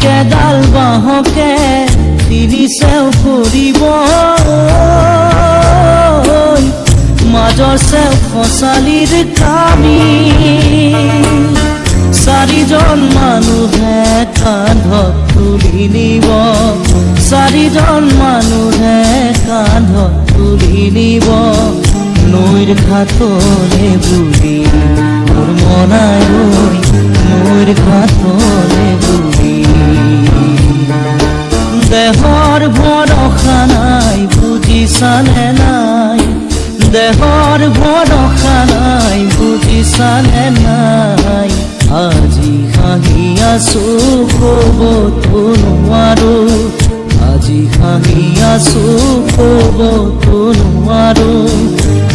একেডাল বাঁহকে তিনি চেও কৰিব মাজৰ চেও খচালিৰ কামি চাৰিজন মানুহে কান্ধত তুলি নিব চাৰিজন মানুহে কান্ধত তুলি নিব নৈৰ ঘাটলে বুলি মোৰ মনাই নৈৰ ঘাটলে বুলি দেহৰ ভৰসা নাই বুজিছানে নাই দেহৰ ভৰসা নাই বুজিছানে নাই আজি হাঁহি আছো ক'বতো নোৱাৰো আজি হাঁহি আছো ক'বতো নোৱাৰো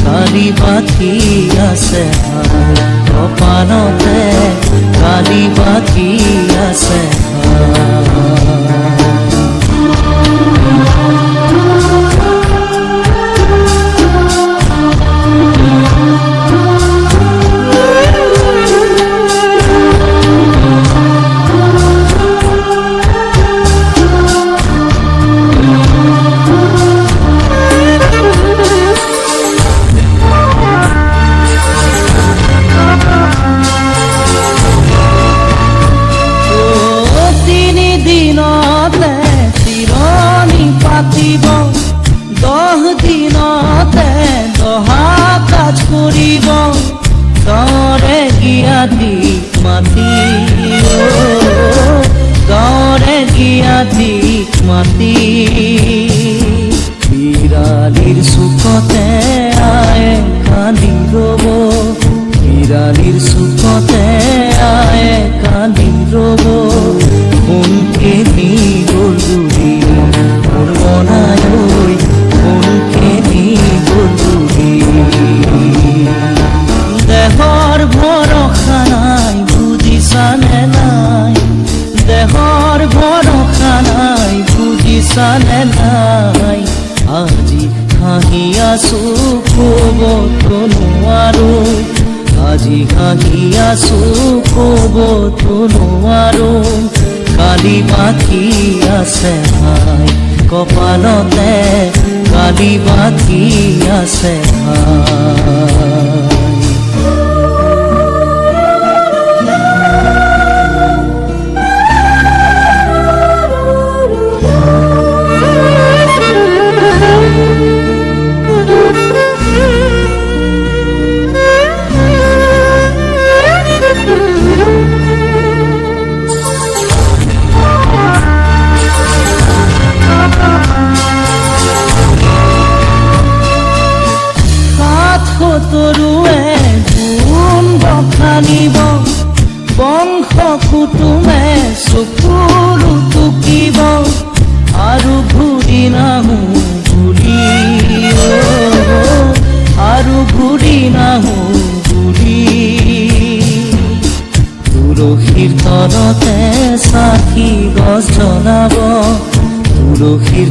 কালি বাকী আছে কপালতে কালি বাকী আছে পাতিব 10 দিনতে দহা কাজ কৰিব গাঁৱৰে জ্ঞাতি মাতি গাঁৱৰে জ্ঞাতি মাতি বিৰালিৰ চুকতে আয়ে কান্দি ৰ'ব বিৰালিৰ চুকতে আয়ে কান্দি ৰ'ব কোনকে নি গ'ল বুলি মোৰ মনাই কোনকে নি গ'ল বুলি দেহৰ ভৰসা নাই বুজিছানে নাই দেহৰ ভৰসা নাই বুজিছানে নাই আজি হাঁহি আছো ক'বতো নোৱাৰো আজি হাঁহি আছো ক'বতো নোৱাৰো কালি বাকী আছে ভাই কপালতে কালি বাকী আছে ভাই তৰুৱে গুণ বখানিব বংশ কুটুমে চকুৰু টুকিব আৰু ঘূৰি নাহো বুলি আৰু ঘূৰি নাহো বুলি তুলসীৰ তলতে চাকি গছ জ্বলাব তুলসীৰ